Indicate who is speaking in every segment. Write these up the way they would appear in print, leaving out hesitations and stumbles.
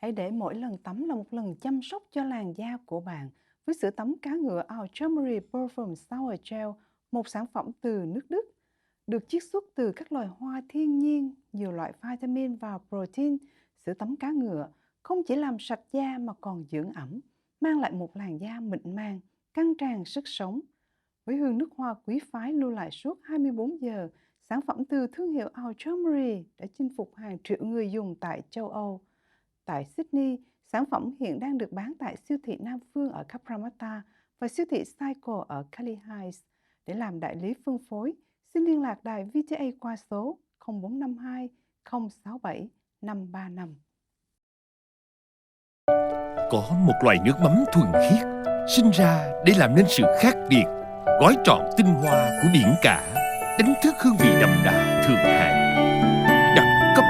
Speaker 1: Hãy để mỗi lần tắm là một lần chăm sóc cho làn da của bạn với sữa tắm cá ngựa Our Turmeric Perfume Shower Gel, một sản phẩm từ nước Đức, được chiết xuất từ các loài hoa thiên nhiên, nhiều loại vitamin và protein. Sữa tắm cá ngựa không chỉ làm sạch da mà còn dưỡng ẩm, mang lại một làn da mịn màng, căng tràn sức sống. Với hương nước hoa quý phái lưu lại suốt 24 giờ, sản phẩm từ thương hiệu Our Turmeric đã chinh phục hàng triệu người dùng tại châu Âu. Tại Sydney, sản phẩm hiện đang được bán tại siêu thị Nam Phương ở Cabramatta và siêu thị Cycle ở Cali Heights. Để làm đại lý phân phối, xin liên lạc đài VTA qua số 0452 067 535.
Speaker 2: Có một loại nước mắm thuần khiết, sinh ra để làm nên sự khác biệt, gói trọn tinh hoa của biển cả, đánh thức hương vị đậm đà thượng hạng, đẳng cấp,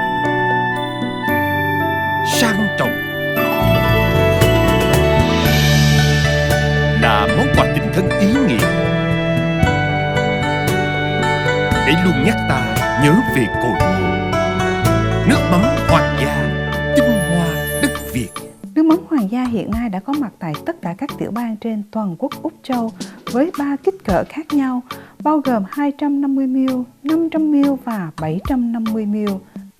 Speaker 2: sang trọng, là món quà tình thân ý nghĩa để luôn nhắc ta nhớ về cội nguồn. Nước mắm Hoàng gia, tinh hoa đất Việt.
Speaker 1: Nước mắm Hoàng gia hiện nay đã có mặt tại tất cả các tiểu bang trên toàn quốc Úc Châu với 3 kích cỡ khác nhau, bao gồm 250ml, 500ml và 750ml.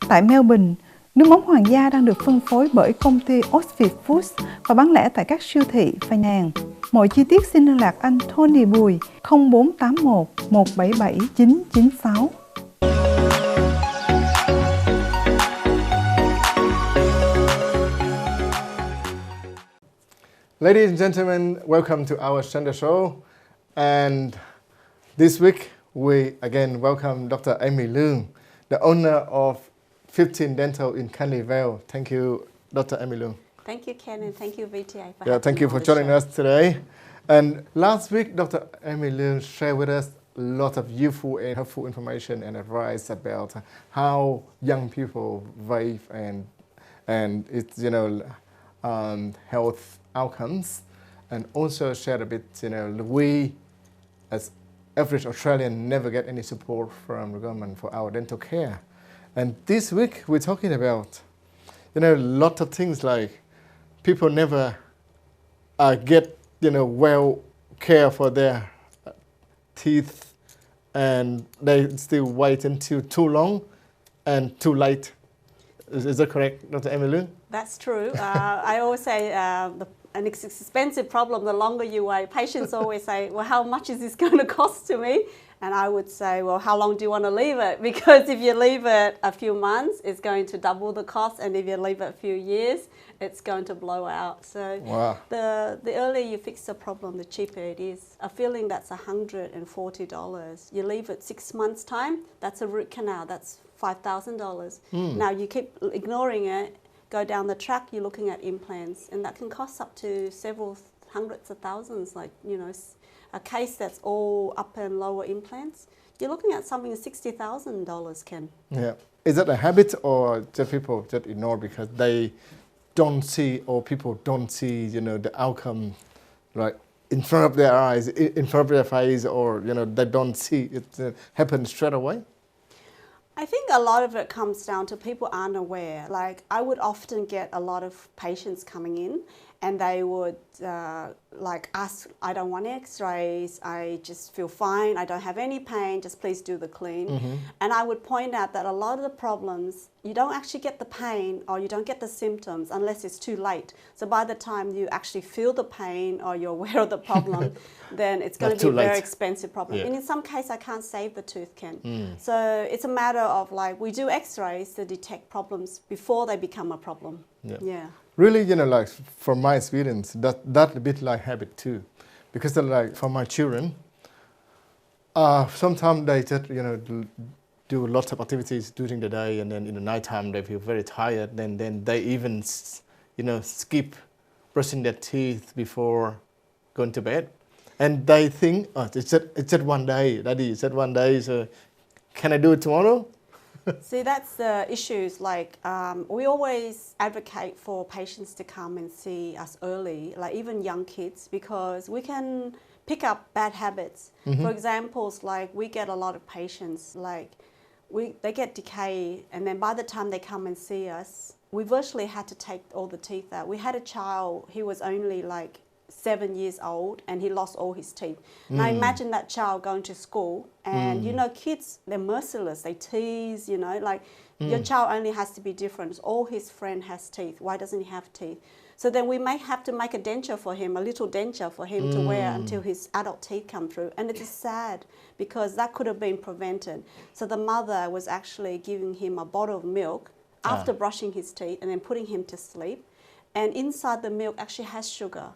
Speaker 1: Tại Melbourne, nước mắm Hoàng gia đang được phân phối bởi công ty Oxford Foods và bán lẻ tại các siêu thị và nhà hàng. Mọi chi tiết xin liên lạc anh Tony Bùi 0481 177 996.
Speaker 3: Ladies and gentlemen, welcome to our Sunday show. And this week, we again welcome Dr. Amy Leung, the owner of 15 Dental in Canley Vale. Thank you, Dr. Amy Leung.
Speaker 4: Thank you, Ken, and thank you, VTA, for
Speaker 3: thank you for joining us today. And last week, Dr. Amy Leung shared with us a lot of useful and helpful information and advice about how young people vape and its health outcomes, and also shared a bit, we as average Australian never get any support from the government for our dental care. And this week we're talking about, a lot of things like people never get, well care for their teeth, and they still wait until too long and too late. Is that correct, Dr. Amy Leung?
Speaker 4: That's true. I always say an expensive problem, the longer you wait. Patients always say, well, how much is this going to cost to me? And I would say, well, how long do you want to leave it? Because if you leave it a few months, it's going to double the cost. And if you leave it a few years, it's going to blow out. So
Speaker 3: wow.
Speaker 4: The earlier you fix the problem, the cheaper it is. A filling that's $140. You leave it 6 months' time, that's a root canal. That's $5,000. Now you keep ignoring it, go down the track, you're looking at implants, and that can cost up to several hundreds of thousands, like, a case that's all upper and lower implants, you're looking at something $60,000, Ken.
Speaker 3: Yeah. Is that a habit, or just people just ignore because they don't see, or people don't see, the outcome, like in front of their eyes, in front of their face, or, they don't see it happen straight away?
Speaker 4: I think a lot of it comes down to people aren't aware. Like, I would often get a lot of patients coming in and they would ask, I don't want x-rays, I just feel fine, I don't have any pain, just please do the clean. And I would point out that a lot of the problems, you don't actually get the pain or you don't get the symptoms unless it's too late. So by the time you actually feel the pain or you're aware of the problem, then it's going to be a very expensive problem.
Speaker 3: Yeah.
Speaker 4: And in some cases, I can't save the tooth, Ken. So it's a matter of, we do x-rays to detect problems before they become a problem. Yeah.
Speaker 3: Really, from my experience, that's a bit like habit too. Because for my children, sometimes they just, do lots of activities during the day, and then in the nighttime they feel very tired, then they even, skip brushing their teeth before going to bed. And they think, it's just one day, Daddy, it's just one day, so can I do it tomorrow?
Speaker 4: See, that's the issues. We always advocate for patients to come and see us early, like even young kids, because we can pick up bad habits. For examples, we get a lot of patients, they get decay, and then by the time they come and see us, we virtually had to take all the teeth out. We had a child, he was only like 7 years old and he lost all his teeth. Now imagine that child going to school and you know, kids, they're merciless, they tease, you know, like your child only has to be different. All his friend has teeth, why doesn't he have teeth? So then we may have to make a denture for him, a little denture for him to wear until his adult teeth come through. And it is sad because that could have been prevented. So the mother was actually giving him a bottle of milk after brushing his teeth and then putting him to sleep. And inside the milk actually has sugar.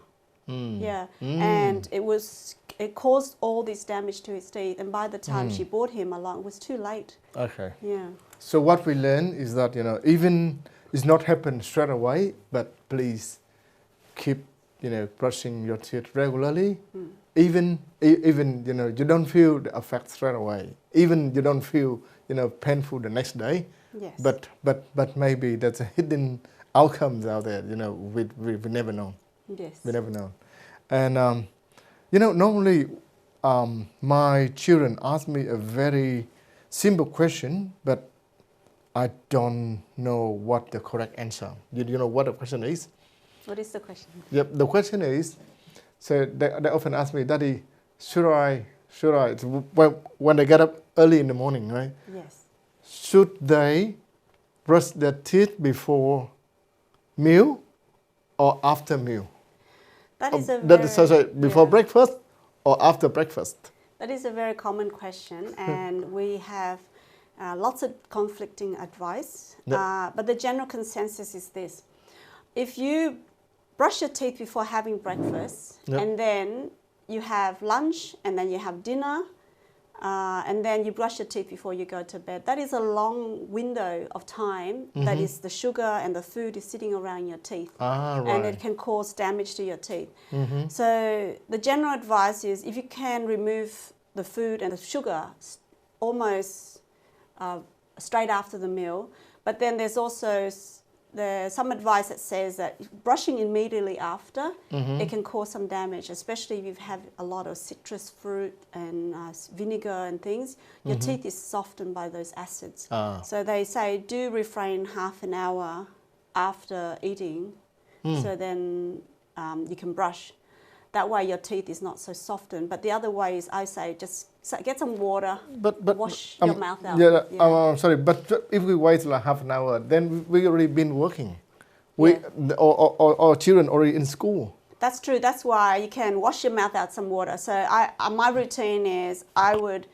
Speaker 4: And it caused all this damage to his teeth. And by the time she brought him along, it was too late.
Speaker 3: Okay.
Speaker 4: Yeah.
Speaker 3: So what we learn is that, you know, even it's not happen straight away, but please keep, you know, brushing your teeth regularly. Even you know, you don't feel the effect straight away. Even you don't feel, you know, painful the next day.
Speaker 4: Yes.
Speaker 3: But maybe there's a hidden outcomes out there, you know, we never know.
Speaker 4: Yes.
Speaker 3: We never know. And, you know, normally my children ask me a very simple question, but I don't know what the correct answer. You know what the question is?
Speaker 4: What is the question?
Speaker 3: Yep, the question is, so they often ask me, Daddy, should I, when they get up early in the morning, right?
Speaker 4: Yes.
Speaker 3: Should they brush their teeth before meal or after meal?
Speaker 4: That is a very,
Speaker 3: before breakfast or after breakfast?
Speaker 4: That is a very common question, and we have lots of conflicting advice. But the general consensus is this: if you brush your teeth before having breakfast, and then you have lunch, and then you have dinner, and then you brush your teeth before you go to bed, that is a long window of time that is the sugar and the food is sitting around your teeth. And it can cause damage to your teeth. So the general advice is, if you can remove the food and the sugar almost straight after the meal, but then there's also some advice that says that brushing immediately after, it can cause some damage, especially if you have a lot of citrus fruit and vinegar and things. Your teeth is softened by those acids. So they say do refrain half an hour after eating, so then you can brush. That way your teeth is not so softened. But the other way is, I say, just get some water, wash your mouth out.
Speaker 3: Sorry, but if we wait like half an hour, then we already been working. Or children already in school.
Speaker 4: That's true. That's why you can wash your mouth out some water. So my routine is I would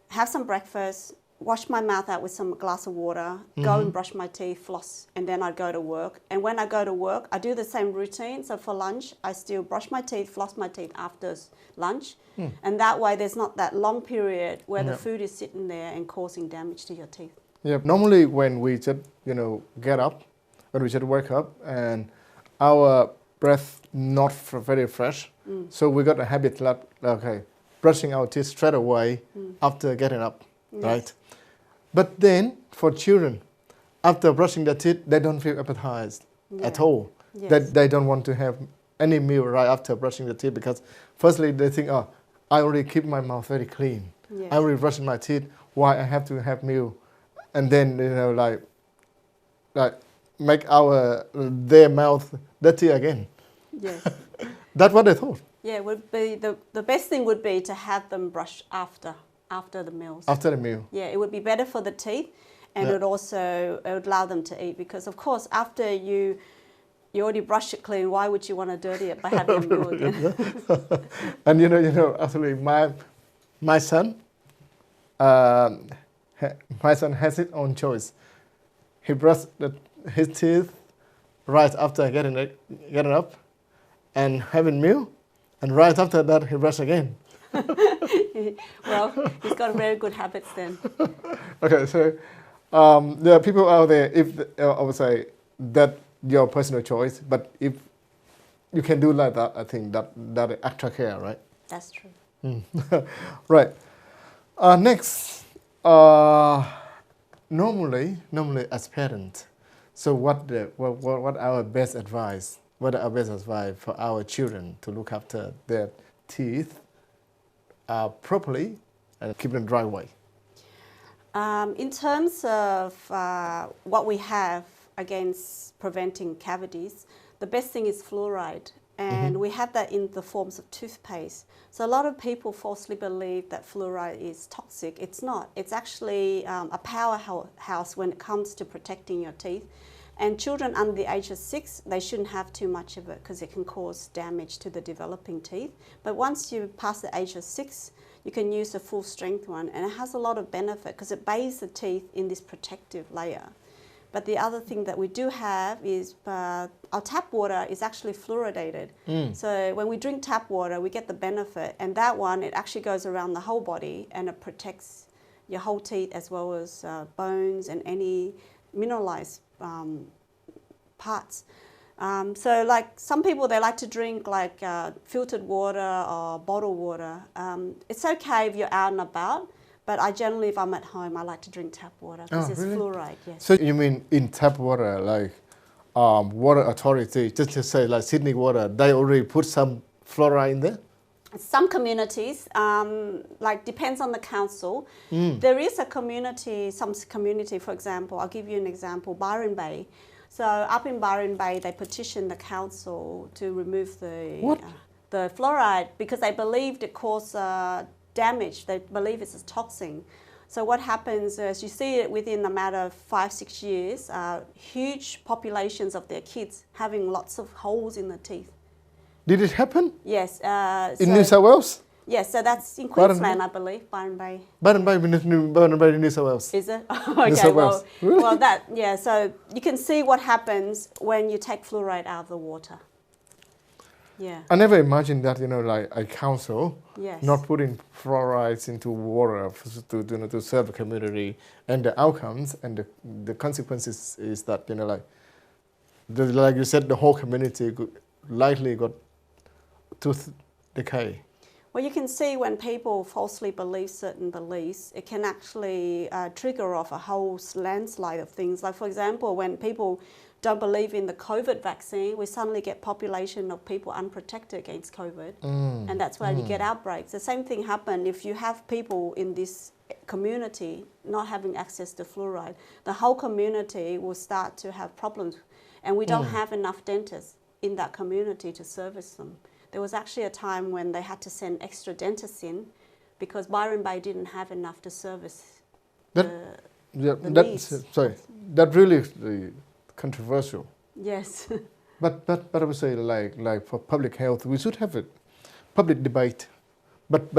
Speaker 4: have some breakfast, wash my mouth out with some glass of water, go and brush my teeth, floss, and then I'd go to work. And when I go to work, I do the same routine. So for lunch, I still brush my teeth, floss my teeth after lunch. And that way there's not that long period where the food is sitting there and causing damage to your teeth.
Speaker 3: Yeah, normally when we just, you know, get up, when we just wake up and our breath not very fresh, so we got a habit like, okay, brushing our teeth straight away after getting up, right? But then for children, after brushing their teeth, they don't feel appetized at all. They don't want to have any meal right after brushing the teeth because firstly they think, oh, I already keep my mouth very clean. I already brushed my teeth. Why I have to have meal? And then, you know, like make their mouth dirty again.
Speaker 4: Yes.
Speaker 3: That's what they thought.
Speaker 4: Yeah, would be the best thing would be to have them brush after the meals.
Speaker 3: After the meal.
Speaker 4: Yeah, it would be better for the teeth, and it would allow them to eat, because of course after you already brushed it clean, why would you want to dirty it by having a meal again?
Speaker 3: And you know, actually my son has his own choice. He brushed his teeth right after getting up and having meal, and right after that he brushed again.
Speaker 4: Well, he's got very good habits then.
Speaker 3: Okay, so there are people out there, I would say that your personal choice, but if you can do like that, I think that extra care, right?
Speaker 4: That's true.
Speaker 3: Right. Next, normally as parents, so what our best advice? What are our best advice for our children to look after their teeth properly and keep them dry way?
Speaker 4: In terms of what we have against preventing cavities, the best thing is fluoride. And we have that in the forms of toothpaste. So a lot of people falsely believe that fluoride is toxic. It's not. It's actually a powerhouse when it comes to protecting your teeth. And children under the age of 6, they shouldn't have too much of it because it can cause damage to the developing teeth. But once you pass the age of 6, you can use a full strength one, and it has a lot of benefit because it bathes the teeth in this protective layer. But the other thing that we do have is our tap water is actually fluoridated. So when we drink tap water, we get the benefit. And that one, it actually goes around the whole body and it protects your whole teeth as well as bones and any mineralized parts. So like some people, they like to drink like filtered water or bottled water. It's okay if you're out and about. But I generally, if I'm at home, I like to drink tap water because it's fluoride, yes.
Speaker 3: So you mean in tap water, like water authority, just to say like Sydney Water, they already put some fluoride in there?
Speaker 4: Some communities, like depends on the council. There is a community, some community, for example, I'll give you an example, Byron Bay. So up in Byron Bay, they petitioned the council to remove the fluoride because they believed it caused damage. They believe it's a toxin. So what happens is you see it within a matter of 5-6 years, huge populations of their kids having lots of holes in the teeth.
Speaker 3: Did it happen?
Speaker 4: Yes.
Speaker 3: In New South Wales?
Speaker 4: Yes, so that's in Queensland, I believe, Byron Bay.
Speaker 3: Byron Bay, New South Wales.
Speaker 4: Is it? Okay,
Speaker 3: South Wales.
Speaker 4: well, that, yeah, so you can see what happens when you take fluoride out of the water. Yeah.
Speaker 3: I never imagined that, like a council not putting fluorides into water to serve the community, and the outcomes and the consequences is that, like you said, the whole community likely got tooth decay.
Speaker 4: Well, you can see when people falsely believe certain beliefs, it can actually trigger off a whole landslide of things. Like, for example, when people don't believe in the COVID vaccine, we suddenly get population of people unprotected against COVID, and that's why you get outbreaks. The same thing happened if you have people in this community not having access to fluoride. The whole community will start to have problems, and we don't have enough dentists in that community to service them. There was actually a time when they had to send extra dentists in because Byron Bay didn't have enough to service the needs.
Speaker 3: Sorry, that really is controversial.
Speaker 4: Yes.
Speaker 3: but I would say like for public health, we should have a public debate. But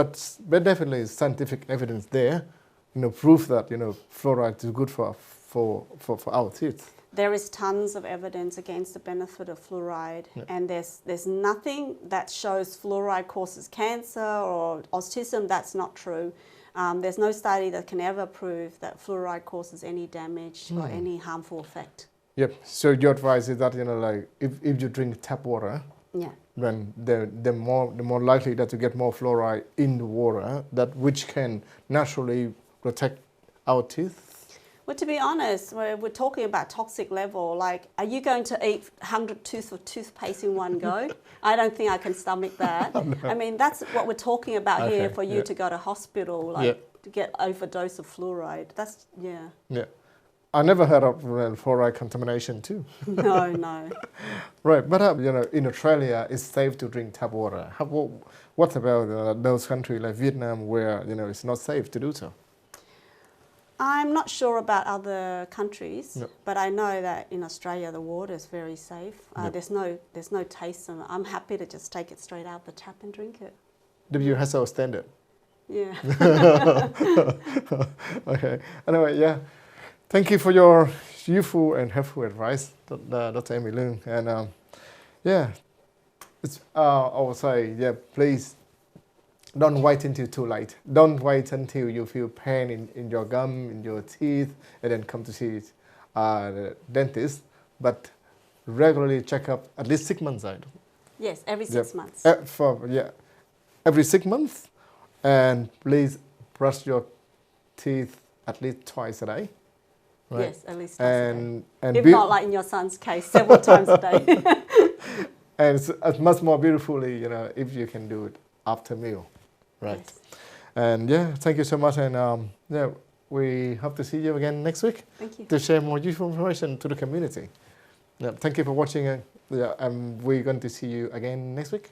Speaker 3: definitely scientific evidence there, proof that fluoride is good for our teeth.
Speaker 4: There is tons of evidence against the benefit of fluoride, and there's nothing that shows fluoride causes cancer or autism. That's not true. There's no study that can ever prove that fluoride causes any damage or any harmful effect.
Speaker 3: Yep. So your advice is that like if you drink tap water, then the more likely that you get more fluoride in the water, that which can naturally protect our teeth.
Speaker 4: Well, to be honest, we're talking about toxic level. Like, are you going to eat 100 tooths of toothpaste in one go? I don't think I can stomach that. No. I mean, that's what we're talking about here for you to go to hospital, to get overdose of fluoride. That's, Yeah.
Speaker 3: I never heard of fluoride contamination too.
Speaker 4: No.
Speaker 3: Right, but in Australia, it's safe to drink tap water. What about those countries like Vietnam where it's not safe to do so?
Speaker 4: I'm not sure about other countries, but I know that in Australia the water is very safe. There's no taste in it. I'm happy to just take it straight out the tap and drink it.
Speaker 3: WHO standard.
Speaker 4: Yeah.
Speaker 3: Okay. Anyway, thank you for your useful and helpful advice, Dr. Amy Leung. And it's, I would say, please don't wait until too late. Don't wait until you feel pain in your gum, in your teeth, and then come to see the dentist. But regularly check up at least 6 months.
Speaker 4: Yes, every 6 months.
Speaker 3: Every 6 months. And please brush your teeth at least twice a day. Right?
Speaker 4: Yes, at least twice a day.
Speaker 3: And
Speaker 4: if not like in your son's case, several times a day.
Speaker 3: And it's much more beautifully, if you can do it after meal. Right.
Speaker 4: Yes.
Speaker 3: And thank you so much. And we hope to see you again next week
Speaker 4: Thank you.
Speaker 3: to share more useful information to the community. Thank you for watching. We're going to see you again next week.